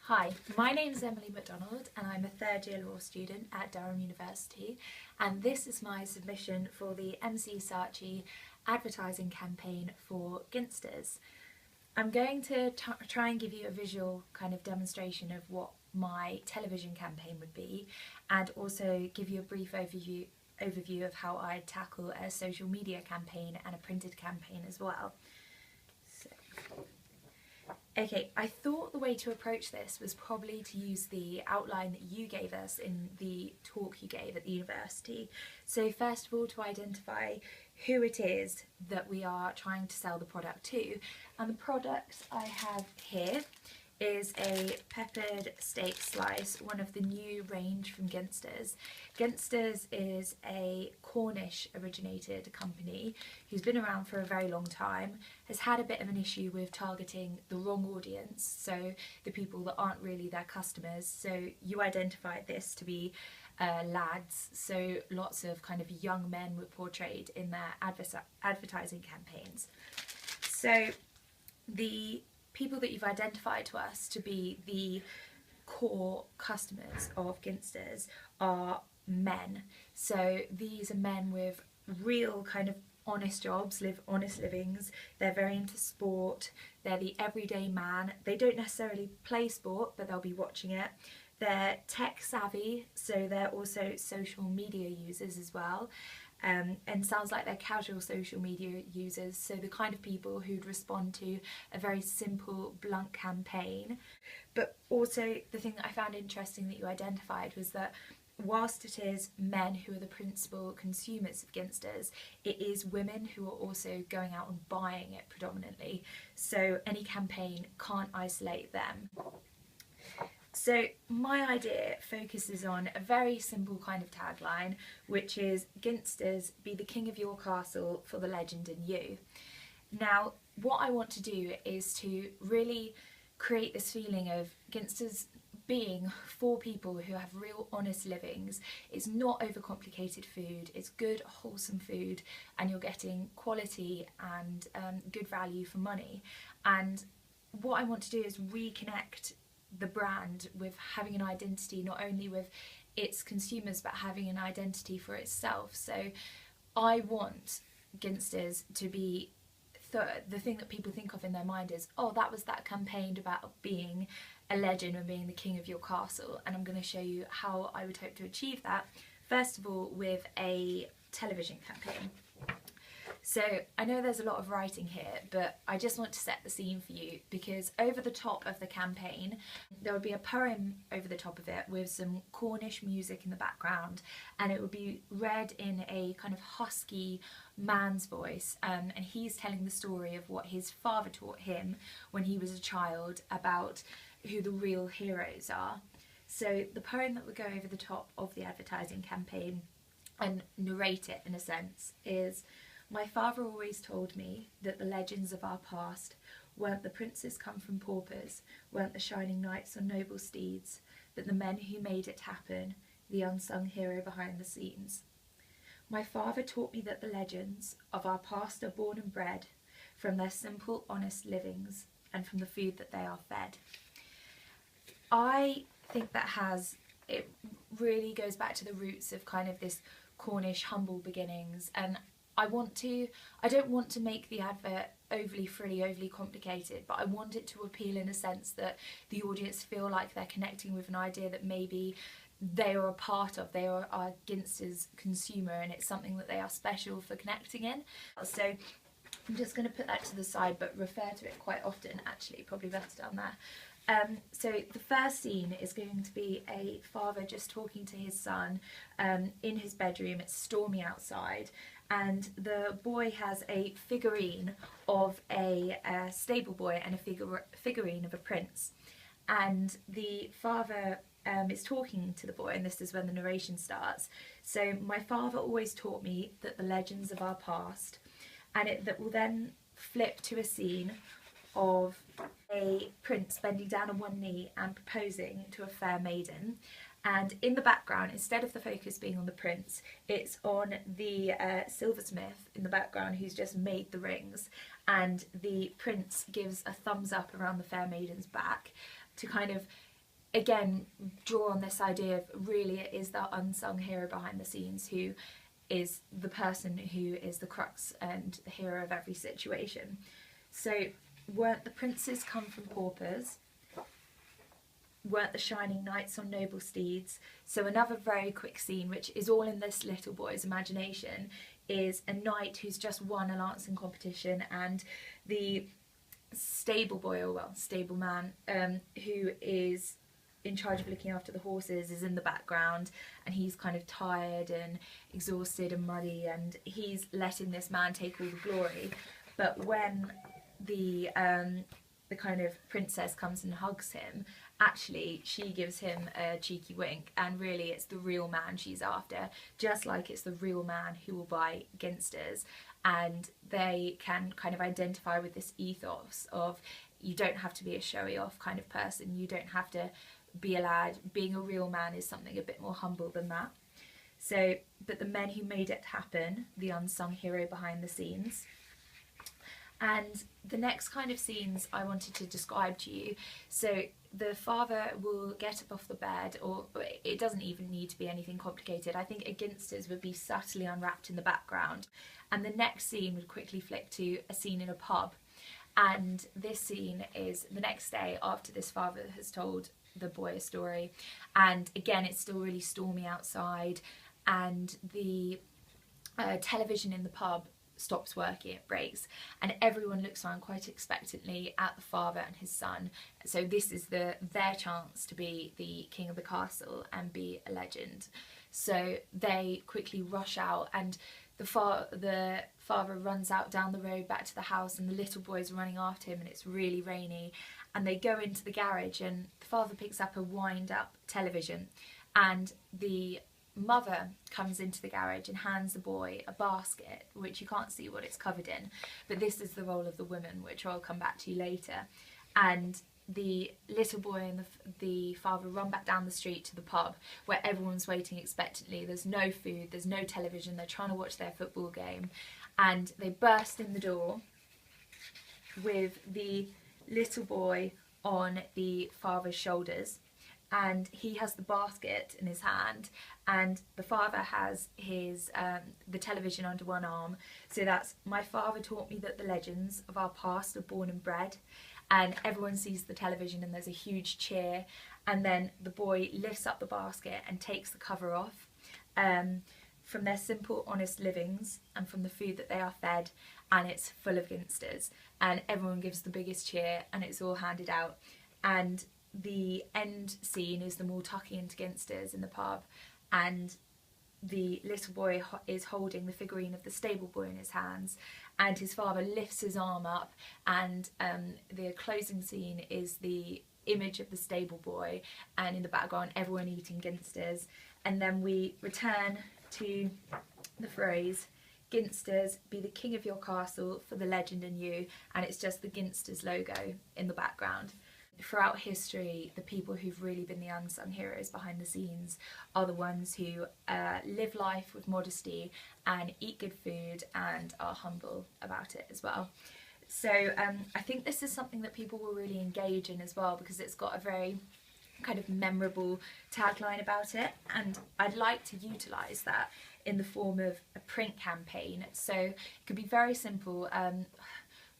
Hi, my name is Emily McDonald and I'm a third year law student at Durham University, and this is my submission for the MC Saatchi advertising campaign for Ginsters. I'm going to try and give you a visual kind of demonstration of what my television campaign would be, and also give you a brief overview of how I tackle a social media campaign and a printed campaign as well. Okay, I thought the way to approach this was probably to use the outline that you gave us in the talk you gave at the university. So first of all, to identify who it is that we are trying to sell the product to. And the product I have here is a peppered steak slice, one of the new range from Ginsters. Ginsters is a Cornish originated company who's been around for a very long time, has had a bit of an issue with targeting the wrong audience, so the people that aren't really their customers. So you identified this to be lads, so lots of kind of young men were portrayed in their advertising campaigns. So the people that you've identified to us to be the core customers of Ginsters are men. So these are men with real kind of honest jobs, live honest livings. They're very into sport. They're the everyday man. They don't necessarily play sport, but they'll be watching it. They're tech savvy, so they're also social media users as well. And sounds like they're casual social media users, so the kind of people who'd respond to a very simple, blunt campaign. But also the thing that I found interesting that you identified was that whilst it is men who are the principal consumers of Ginsters, it is women who are also going out and buying it predominantly, so any campaign can't isolate them. So my idea focuses on a very simple kind of tagline, which is Ginsters, be the king of your castle for the legend in you. Now, what I want to do is to really create this feeling of Ginsters being for people who have real honest livings. It's not overcomplicated food, it's good wholesome food, and you're getting quality and good value for money. And what I want to do is reconnect the brand with having an identity not only with its consumers but having an identity for itself. So I want Ginsters to be the thing that people think of in their mind is, oh, that was that campaign about being a legend and being the king of your castle, and I'm going to show you how I would hope to achieve that, first of all with a television campaign. So I know there's a lot of writing here, but I just want to set the scene for you, because over the top of the campaign there would be a poem over the top of it with some Cornish music in the background, and it would be read in a kind of husky man's voice, and he's telling the story of what his father taught him when he was a child about who the real heroes are. So the poem that would go over the top of the advertising campaign and narrate it in a sense is: my father always told me that the legends of our past weren't the princes come from paupers, weren't the shining knights on noble steeds, but the men who made it happen, the unsung hero behind the scenes. My father taught me that the legends of our past are born and bred from their simple, honest livings and from the food that they are fed. I think it really goes back to the roots of kind of this Cornish humble beginnings, and I don't want to make the advert overly frilly, overly complicated, but I want it to appeal in a sense that the audience feel like they're connecting with an idea that maybe they are a part of, they are Ginsters consumer, and it's something that they are special for connecting in. So I'm just going to put that to the side, but refer to it quite often actually, probably better down there. So the first scene is going to be a father just talking to his son in his bedroom. It's stormy outside, and the boy has a figurine of a stable boy and a figurine of a prince. And the father is talking to the boy, and this is when the narration starts. So my father always taught me that the legends of our past, and that will then flip to a scene of a prince bending down on one knee and proposing to a fair maiden, and in the background, instead of the focus being on the prince, it's on the silversmith in the background who's just made the rings, and the prince gives a thumbs up around the fair maiden's back to kind of again draw on this idea of really it is that unsung hero behind the scenes who is the person who is the crux and the hero of every situation. So weren't the princes come from paupers? Weren't the shining knights on noble steeds? So another very quick scene, which is all in this little boy's imagination, is a knight who's just won a lancing competition, and the stable boy, or well, stable man, who is in charge of looking after the horses, is in the background, and he's kind of tired and exhausted and muddy, and he's letting this man take all the glory. But when the kind of princess comes and hugs him, actually she gives him a cheeky wink, and really it's the real man she's after, just like it's the real man who will buy Ginsters. And they can kind of identify with this ethos of, you don't have to be a showy off kind of person, you don't have to be a lad, being a real man is something a bit more humble than that. So, but the men who made it happen, the unsung hero behind the scenes. And the next kind of scenes I wanted to describe to you, so the father will get up off the bed, or it doesn't even need to be anything complicated. I think a Ginsters would be subtly unwrapped in the background, and the next scene would quickly flick to a scene in a pub. And this scene is the next day after this father has told the boy a story, and again it's still really stormy outside, and the television in the pub stops working, it breaks, and everyone looks around quite expectantly at the father and his son. So this is their chance to be the king of the castle and be a legend. So they quickly rush out, and the father runs out down the road back to the house, and the little boy's running after him, and it's really rainy, and they go into the garage, and the father picks up a wind up television, and the mother comes into the garage and hands the boy a basket, which you can't see what it's covered in, but this is the role of the woman, which I'll come back to later. And the little boy and the father run back down the street to the pub, where everyone's waiting expectantly. There's no food, there's no television, they're trying to watch their football game, and they burst in the door with the little boy on the father's shoulders, and he has the basket in his hand, and the father has his the television under one arm. So that's, my father taught me that the legends of our past are born and bred, and everyone sees the television and there's a huge cheer, and then the boy lifts up the basket and takes the cover off, from their simple honest livings and from the food that they are fed, and it's full of Ginsters, and everyone gives the biggest cheer, and it's all handed out. And the end scene is them all tucking into Ginsters in the pub, and the little boy is holding the figurine of the stable boy in his hands, and his father lifts his arm up, and the closing scene is the image of the stable boy, and in the background everyone eating Ginsters. And then we return to the phrase, Ginsters, be the king of your castle for the legend in you, and it's just the Ginsters logo in the background. Throughout history, the people who've really been the unsung heroes behind the scenes are the ones who live life with modesty and eat good food and are humble about it as well. So I think this is something that people will really engage in as well, because it's got a very kind of memorable tagline about it, and I'd like to utilise that in the form of a print campaign. So it could be very simple,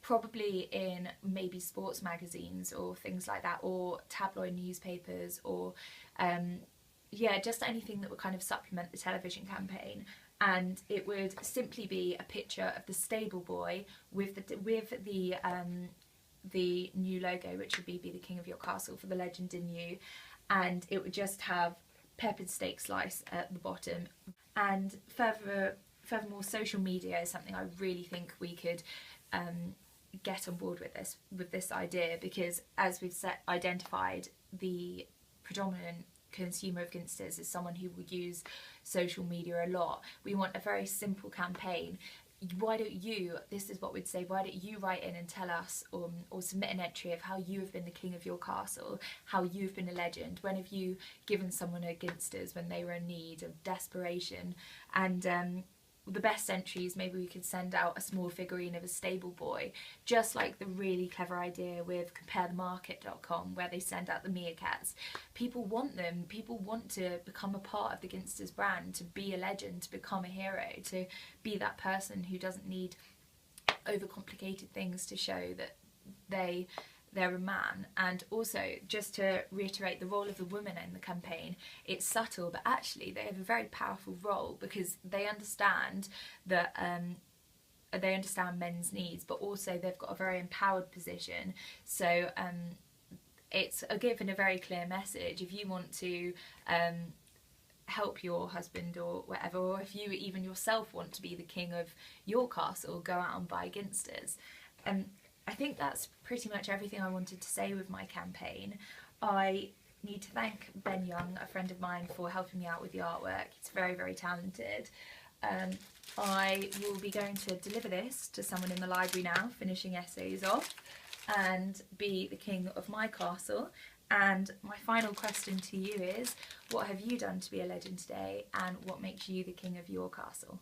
probably in maybe sports magazines or things like that, or tabloid newspapers, or yeah, just anything that would kind of supplement the television campaign. And it would simply be a picture of the stable boy with the new logo, which would be the king of your castle for the legend in you, and it would just have peppered steak slice at the bottom. And furthermore, social media is something I really think we could get on board with this idea, because as we've identified, the predominant consumer of Ginsters is someone who will use social media a lot. We want a very simple campaign. Why don't you, this is what we'd say, why don't you write in and tell us, or submit an entry of how you have been the king of your castle, how you've been a legend, when have you given someone a Ginsters when they were in need of desperation. And the best entries, maybe we could send out a small figurine of a stable boy, just like the really clever idea with comparethemarket.com where they send out the meerkats. People want them. People want to become a part of the Ginsters brand, to be a legend, to become a hero, to be that person who doesn't need overcomplicated things to show that they're a man. And also, just to reiterate the role of the women in the campaign, it's subtle, but actually they have a very powerful role, because they understand that they understand men's needs, but also they've got a very empowered position. So it's given a very clear message. If you want to help your husband or whatever, or if you even yourself want to be the king of your castle, go out and buy Ginsters. I think that's pretty much everything I wanted to say with my campaign. I need to thank Ben Young, a friend of mine, for helping me out with the artwork. He's very, very talented. I will be going to deliver this to someone in the library now, finishing essays off, and be the king of my castle. And my final question to you is, what have you done to be a legend today, and what makes you the king of your castle?